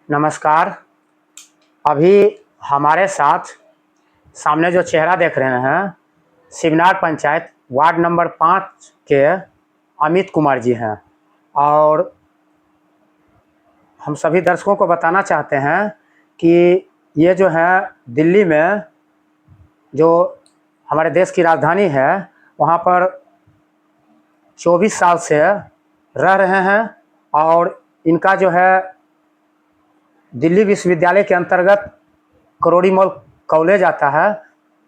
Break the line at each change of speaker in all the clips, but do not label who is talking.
नमस्कार। अभी हमारे साथ सामने जो चेहरा देख रहे हैं, शिवनार पंचायत वार्ड नंबर 5 के अमित कुमार जी हैं। और हम सभी दर्शकों को बताना चाहते हैं कि ये जो है दिल्ली में, जो हमारे देश की राजधानी है, वहाँ पर 24 साल से रह रहे हैं। और इनका जो है दिल्ली विश्वविद्यालय के अंतर्गत करोड़ी मॉल कॉलेज आता है,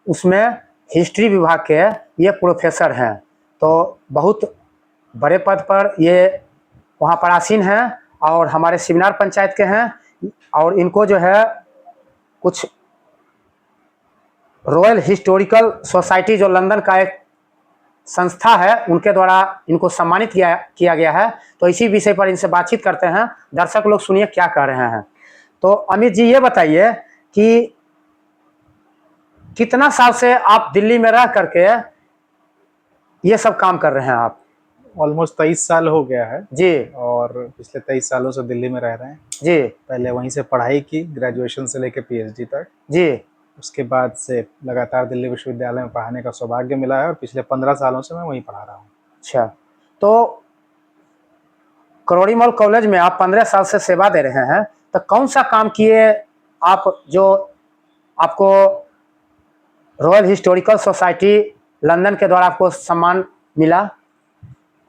उसमें हिस्ट्री विभाग के ये प्रोफेसर हैं। तो बहुत बड़े पद पर ये वहाँ पर आसीन हैं और हमारे शिवनार पंचायत के हैं। और इनको जो है कुछ रॉयल हिस्टोरिकल सोसाइटी, जो लंदन का एक संस्था है, उनके द्वारा इनको सम्मानित किया गया है। तो इसी विषय पर इनसे बातचीत करते हैं। दर्शक लोग सुनिए क्या कह रहे हैं। तो अमित जी, ये बताइए कि कितना साल से आप दिल्ली में रह करके ये सब काम कर रहे हैं आप?
ऑलमोस्ट 23 साल हो गया है
जी
और पिछले 23 सालों से दिल्ली में रह रहे हैं।
जी
पहले वहीं से पढ़ाई की, ग्रेजुएशन से लेकर पीएचडी तक।
जी।
उसके बाद से लगातार दिल्ली विश्वविद्यालय में पढ़ाने का सौभाग्य मिला है और पिछले 15 सालों से मैं वहीं पढ़ा रहा हूँ।
अच्छा, तो करोड़ी मॉल कॉलेज में आप 15 साल से सेवा दे रहे हैं, तो कौन सा काम किए आप जो आपको रॉयल हिस्टोरिकल सोसाइटी लंदन के द्वारा आपको सम्मान मिला?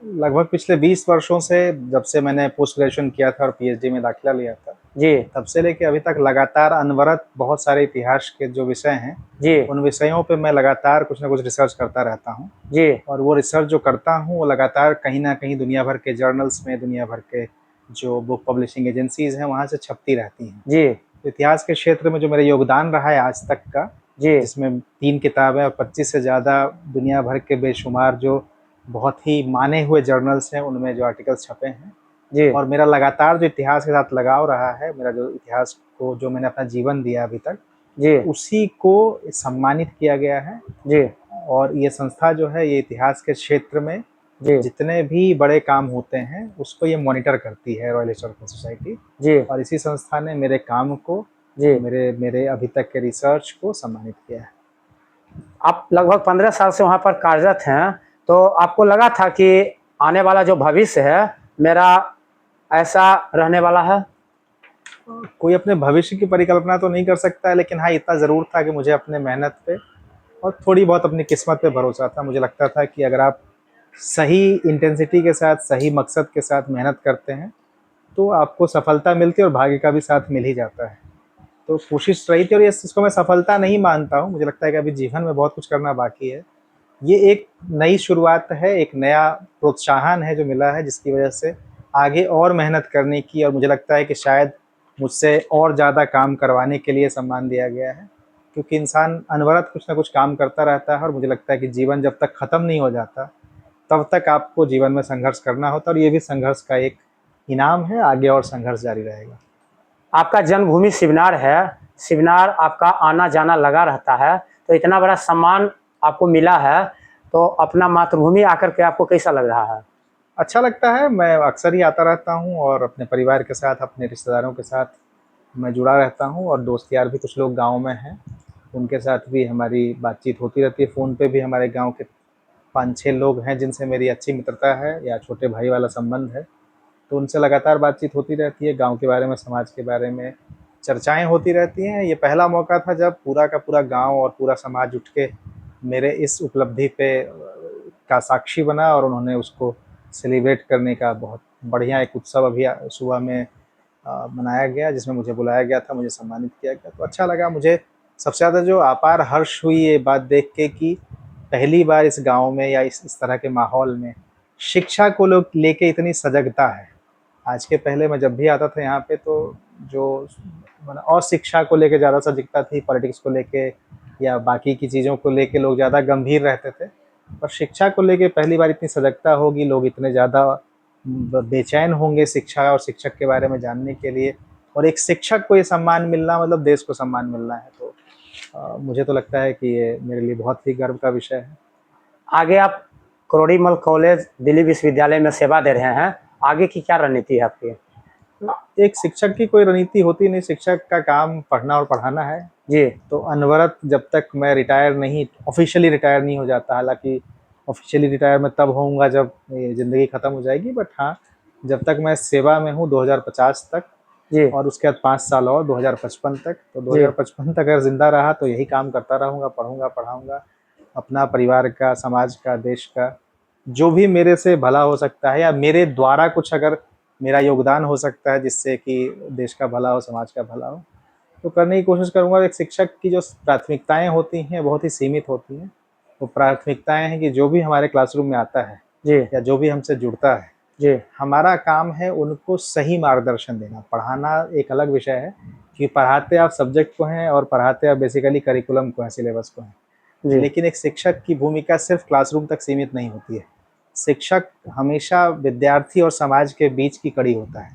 लगभग पिछले 20 वर्षों से, जब से मैंने पोस्ट ग्रेजुएशन किया था और पीएचडी में दाखिला लिया था,
जी
तब से लेके अभी तक लगातार अनवरत बहुत सारे इतिहास के जो विषय हैं,
जी
उन विषयों पे मैं लगातार कुछ ना कुछ रिसर्च करता रहता हूँ।
जी
और वो रिसर्च जो करता हूँ वो लगातार कहीं ना कहीं दुनिया भर के जर्नल्स में, दुनिया भर के जो बुक पब्लिशिंग एजेंसीज हैं वहाँ से छपती रहती हैं।
जी
तो इतिहास के क्षेत्र में जो मेरा योगदान रहा है आज तक का,
जी
जिसमें 3 किताबें और 25 से ज़्यादा दुनिया भर के बेशुमार जो बहुत ही माने हुए जर्नल्स हैं उनमें जो आर्टिकल्स छपे हैं,
जी
और मेरा लगातार जो इतिहास के साथ लगाव रहा है, मेरा जो इतिहास को जो मैंने अपना जीवन दिया अभी तक,
जी
उसी को सम्मानित किया गया है।
जी
और ये संस्था जो है, ये इतिहास के क्षेत्र में
जी
जितने भी बड़े काम होते हैं उसको ये मॉनिटर करती है, रॉयल हिस्टोरिकल सोसाइटी।
जी
और इसी संस्था ने मेरे काम को,
जी।
मेरे मेरे अभी तक के रिसर्च को सम्मानित किया है।
आप लगभग 15 साल से वहाँ पर कार्यरत हैं, तो आपको लगा था कि आने वाला जो भविष्य है मेरा ऐसा रहने वाला है?
कोई अपने भविष्य की परिकल्पना तो नहीं कर सकता है, लेकिन हाँ, इतना ज़रूर था कि मुझे अपने मेहनत पे और थोड़ी बहुत अपनी किस्मत पे भरोसा था। मुझे लगता था कि अगर आप सही इंटेंसिटी के साथ, सही मकसद के साथ मेहनत करते हैं तो आपको सफलता मिलती है और भाग्य का भी साथ मिल ही जाता है। तो कोशिश रही थी और ये, इसको मैं सफलता नहीं मानता हूँ। मुझे लगता है कि अभी जीवन में बहुत कुछ करना बाकी है। ये एक नई शुरुआत है, एक नया प्रोत्साहन है जो मिला है, जिसकी वजह से आगे और मेहनत करने की, और मुझे लगता है कि शायद मुझसे और ज़्यादा काम करवाने के लिए सम्मान दिया गया है। क्योंकि इंसान अनवरत कुछ ना कुछ काम करता रहता है और मुझे लगता है कि जीवन जब तक ख़त्म नहीं हो जाता तब तक आपको जीवन में संघर्ष करना होता है, और ये भी संघर्ष का एक इनाम है। आगे और संघर्ष जारी रहेगा।
आपका जन्मभूमि शिवनार है, शिवनार आपका आना जाना लगा रहता है, तो इतना बड़ा सम्मान आपको मिला है, तो अपना मातृभूमि आकर के आपको कैसा लग रहा है?
अच्छा लगता है। मैं अक्सर ही आता रहता हूँ और अपने परिवार के साथ, अपने रिश्तेदारों के साथ मैं जुड़ा रहता हूँ, और दोस्त यार भी कुछ लोग गांव में हैं, उनके साथ भी हमारी बातचीत होती रहती है। फ़ोन पे भी हमारे गांव के 5-6 लोग हैं जिनसे मेरी अच्छी मित्रता है या छोटे भाई वाला संबंध है, तो उनसे लगातार बातचीत होती रहती है। गांव के बारे में, समाज के बारे में चर्चाएं होती रहती हैं। ये पहला मौका था जब पूरा का पूरा गांव और पूरा समाज उठ के मेरे इस उपलब्धि पे का साक्षी बना, और उन्होंने उसको सेलिब्रेट करने का बहुत बढ़िया एक उत्सव अभी सुबह में मनाया गया, जिसमें मुझे बुलाया गया था, मुझे सम्मानित किया गया। तो अच्छा लगा मुझे। सबसे ज़्यादा जो अपार हर्ष हुई ये बात देख के कि पहली बार इस गांव में या इस तरह के माहौल में शिक्षा को लोग लेके इतनी सजगता है। आज के पहले मैं जब भी आता था यहाँ पे, तो जो अशिक्षा को लेके ज़्यादा सजगता थी, पॉलिटिक्स को लेके या बाकी की चीज़ों को लेके लोग ज़्यादा गंभीर रहते थे। पर शिक्षा को लेके पहली बार इतनी सजगता होगी, लोग इतने ज़्यादा बेचैन होंगे शिक्षा और शिक्षक के बारे में जानने के लिए, और एक शिक्षक को ये सम्मान मिलना मतलब देश को सम्मान मिलना है। तो मुझे तो लगता है कि ये मेरे लिए बहुत ही गर्व का विषय है।
आगे आप करोड़ी मॉल कॉलेज दिल्ली विश्वविद्यालय में सेवा दे रहे हैं, आगे की क्या रणनीति है आपकी?
एक शिक्षक की कोई रणनीति होती नहीं, शिक्षक का काम पढ़ना और पढ़ाना है।
जी
तो अनवरत जब तक मैं रिटायर नहीं, ऑफिशियली रिटायर नहीं हो जाता, हालाँकि ऑफिशियली रिटायर मैं तब होऊँगा जब ये ज़िंदगी ख़त्म हो जाएगी, बट हाँ, जब तक मैं सेवा में हूँ 2050 तक,
जी
और उसके बाद 5 साल और 2055 तक, तो
जी
2055 तक अगर ज़िंदा रहा तो यही काम करता रहूँगा, पढ़ूँगा, पढ़ाऊँगा, अपना परिवार का, समाज का, देश का, जो भी मेरे से भला हो सकता है या मेरे द्वारा कुछ अगर मेरा योगदान हो सकता है जिससे कि देश का भला हो, समाज का भला हो, तो करने की कोशिश करूँगा। एक शिक्षक की जो प्राथमिकताएँ होती हैं बहुत ही सीमित होती हैं। वो प्राथमिकताएँ हैं कि जो भी हमारे क्लासरूम में आता है
जी
या जो भी हमसे जुड़ता है,
जी
हमारा काम है उनको सही मार्गदर्शन देना। पढ़ाना एक अलग विषय है कि पढ़ाते आप सब्जेक्ट को हैं और पढ़ाते आप बेसिकली करिकुलम को हैं, सिलेबस को हैं।
जी
लेकिन एक शिक्षक की भूमिका सिर्फ क्लासरूम तक सीमित नहीं होती है। शिक्षक हमेशा विद्यार्थी और समाज के बीच की कड़ी होता है।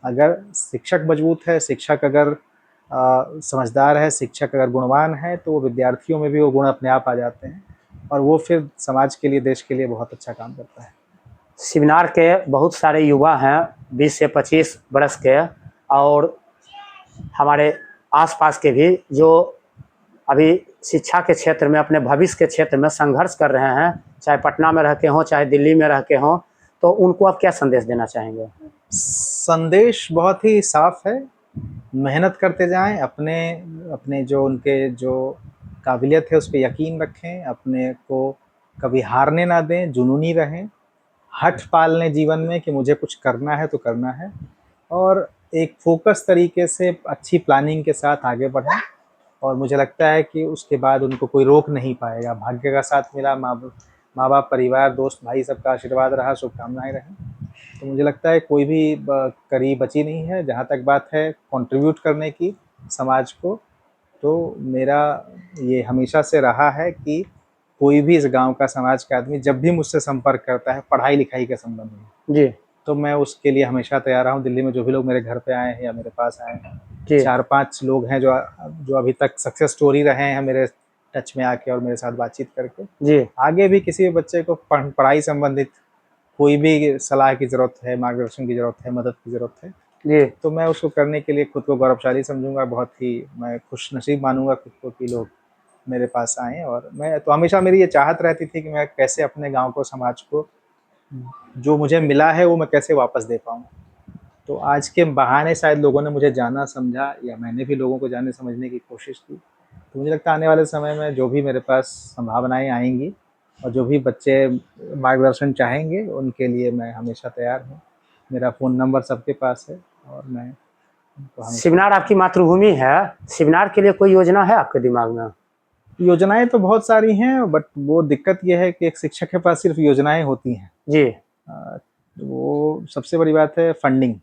अगर शिक्षक मजबूत है, शिक्षक अगर समझदार है, शिक्षक अगर गुणवान है, तो वो विद्यार्थियों में भी वो गुण अपने आप आ जाते हैं और वो फिर समाज के लिए, देश के लिए बहुत अच्छा काम करता है।
शिवनार के बहुत सारे युवा हैं 20 से 25 बरस के, और हमारे आसपास के भी, जो अभी शिक्षा के क्षेत्र में, अपने भविष्य के क्षेत्र में संघर्ष कर रहे हैं, चाहे पटना में रह के हों, चाहे दिल्ली में रह के हों, तो उनको आप क्या संदेश देना चाहेंगे?
संदेश बहुत ही साफ है, मेहनत करते जाएं, अपने अपने जो उनके जो काबिलियत है उस पर यकीन रखें, अपने को कभी हारने ना दें, जुनूनी रहें, हठ पाल लें जीवन में कि मुझे कुछ करना है तो करना है, और एक फोकस तरीके से अच्छी प्लानिंग के साथ आगे बढ़ें। और मुझे लगता है कि उसके बाद उनको कोई रोक नहीं पाएगा। भाग्य का साथ मिला, माँ बाप, परिवार, दोस्त, भाई सबका आशीर्वाद रहा, शुभकामनाएं रहें, तो मुझे लगता है कोई भी कड़ी बची नहीं है। जहाँ तक बात है कंट्रीब्यूट करने की समाज को, तो मेरा ये हमेशा से रहा है कि कोई भी इस गांव का, समाज का आदमी जब भी मुझसे संपर्क करता है पढ़ाई लिखाई के संबंध में,
जी
तो मैं उसके लिए हमेशा तैयार रहा हूँ। दिल्ली में जो भी लोग मेरे घर पे आए हैं या मेरे पास आए हैं,
जी
4-5 लोग हैं जो अभी तक सक्सेस स्टोरी रहे हैं मेरे टच में आके और मेरे साथ बातचीत करके।
जी
आगे भी किसी भी बच्चे को पढ़ाई संबंधित कोई भी सलाह की ज़रूरत है, मार्गदर्शन की ज़रूरत है, मदद की ज़रूरत है,
जी
तो मैं उसको करने के लिए खुद को गौरवशाली समझूंगा। बहुत ही मैं खुशनसीब मानूंगा खुद को कि लोग मेरे पास आएँ। और मैं तो हमेशा मेरी ये चाहत रहती थी कि मैं कैसे अपने गाँव को, समाज को जो मुझे मिला है वो मैं कैसे वापस दे पाऊँ। तो आज के बहाने शायद लोगों ने मुझे जाना, समझा, या मैंने भी लोगों को जानने समझने की कोशिश की। तो मुझे लगता है आने वाले समय में जो भी मेरे पास संभावनाएँ आएँगी और जो भी बच्चे मार्गदर्शन चाहेंगे उनके लिए मैं हमेशा तैयार हूँ। मेरा फ़ोन नंबर सबके पास है और मैं उनको हमेशा।
शिवनार आपकी मातृभूमि है, शिवनार के लिए कोई योजना है आपके दिमाग में?
योजनाएँ तो बहुत सारी हैं, बट वो दिक्कत ये है कि एक शिक्षक के पास सिर्फ़ योजनाएँ होती हैं।
जी
वो सबसे बड़ी बात है फंडिंग।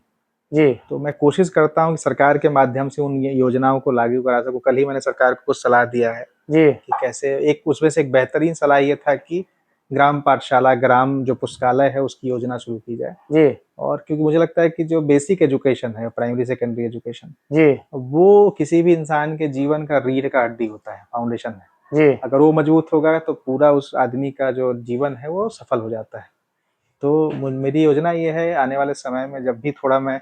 जी
तो मैं कोशिश करता हूँ कि सरकार के माध्यम से उन ये योजनाओं को लागू करा सकूँ। कल ही मैंने सरकार को कुछ सलाह दिया है
जी
कि कैसे, एक उसमें से एक बेहतरीन सलाह ये था कि ग्राम पाठशाला, ग्राम जो पुस्तकालय है उसकी योजना शुरू की जाए।
जी
और क्योंकि मुझे लगता है कि जो बेसिक एजुकेशन है, प्राइमरी सेकेंडरी एजुकेशन,
जी
वो किसी भी इंसान के जीवन का रीढ़ का हड्डी होता है, फाउंडेशन है।
जी
अगर वो मजबूत होगा तो पूरा उस आदमी का जो जीवन है वो सफल हो जाता है। तो मेरी योजना ये है आने वाले समय में जब भी थोड़ा मैं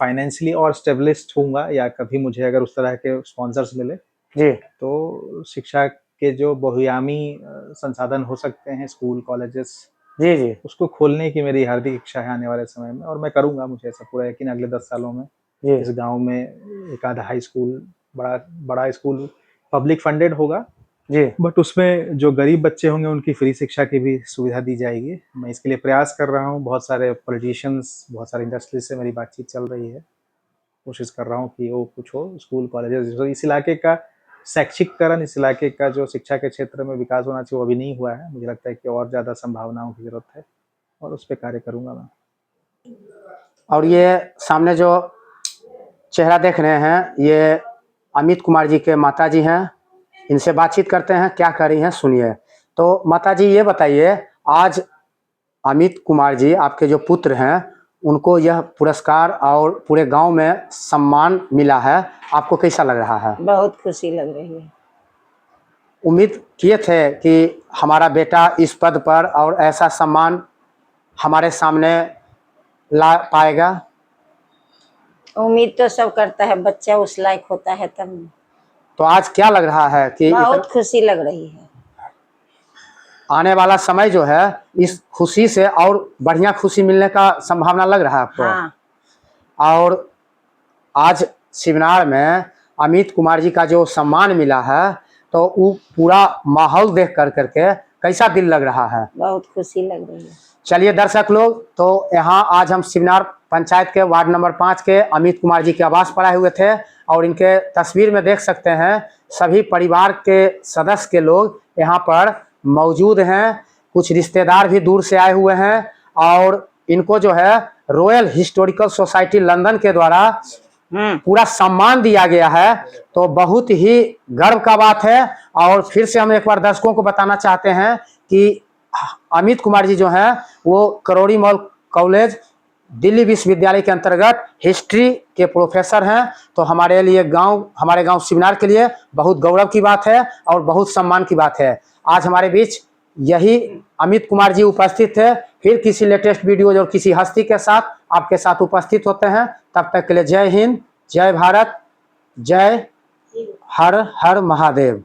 फाइनेंशियली और स्टेबलिस्ट होऊँगा या कभी मुझे अगर उस तरह के स्पॉन्सर्स मिले,
जी
तो शिक्षा के जो बहुआयामी संसाधन हो सकते हैं, स्कूल, कॉलेजेस,
जी जी
उसको खोलने की मेरी हार्दिक इच्छा है आने वाले समय में, और मैं करूँगा। मुझे ऐसा पूरा यकीन है अगले 10 सालों में
जी
इस गाँव में एक आधा हाई स्कूल, बड़ा बड़ा स्कूल पब्लिक फंडेड होगा,
जी
बट उसमें जो गरीब बच्चे होंगे उनकी फ्री शिक्षा की भी सुविधा दी जाएगी। मैं इसके लिए प्रयास कर रहा हूँ। बहुत सारे पॉलिटिशियंस, बहुत सारे इंडस्ट्रीज से मेरी बातचीत चल रही है। कोशिश कर रहा हूँ कि वो कुछ हो, स्कूल, कॉलेजेस, इस इलाके का शैक्षिककरण, इस इलाके का जो शिक्षा के क्षेत्र में विकास होना चाहिए वो अभी नहीं हुआ है। मुझे लगता है कि और ज़्यादा संभावनाओं की ज़रूरत है और उस पे कार्य करूँगा मैं।
और ये सामने जो चेहरा देख रहे हैं, ये अमित कुमार जी के माता जी हैं। इनसे बातचीत करते हैं, क्या कर रही हैं सुनिए। तो माता जी ये बताइए, आज अमित कुमार जी आपके जो पुत्र हैं, उनको यह पुरस्कार और पूरे गांव में सम्मान मिला है, आपको कैसा लग रहा है?
बहुत खुशी लग रही है।
उम्मीद किए थे कि हमारा बेटा इस पद पर और ऐसा सम्मान हमारे सामने ला पाएगा?
उम्मीद तो सब करता है, बच्चा उस लायक होता है तब न।
तो आज क्या लग रहा है कि
बहुत खुशी लग रही है।
आने वाला समय जो है इस खुशी से और बढ़िया खुशी मिलने का संभावना लग रहा है आपको?
हाँ,
और आज शिवनार में अमित कुमार जी का जो सम्मान मिला है, तो वो पूरा माहौल देख कर करके कैसा दिल लग रहा है?
बहुत खुशी लग रही है।
चलिए दर्शक लोग, तो यहाँ आज हम शिवनार पंचायत के वार्ड नंबर 5 के अमित कुमार जी के आवास पर आए हुए थे, और इनके तस्वीर में देख सकते हैं सभी परिवार के सदस्य के लोग यहाँ पर मौजूद हैं। कुछ रिश्तेदार भी दूर से आए हुए हैं, और इनको जो है रॉयल हिस्टोरिकल सोसाइटी लंदन के द्वारा पूरा सम्मान दिया गया है। तो बहुत ही गर्व का बात है। और फिर से हम एक बार दर्शकों को बताना चाहते हैं कि अमित कुमार जी जो हैं वो करोड़ी मॉल कॉलेज दिल्ली विश्वविद्यालय के अंतर्गत हिस्ट्री के प्रोफेसर हैं। तो हमारे लिए हमारे गांव शिवनार के लिए बहुत गौरव की बात है और बहुत सम्मान की बात है। आज हमारे बीच यही अमित कुमार जी उपस्थित थे। फिर किसी लेटेस्ट वीडियो और किसी हस्ती के साथ आपके साथ उपस्थित होते हैं। तब तक के लिए जय हिंद, जय भारत, जय हर हर महादेव।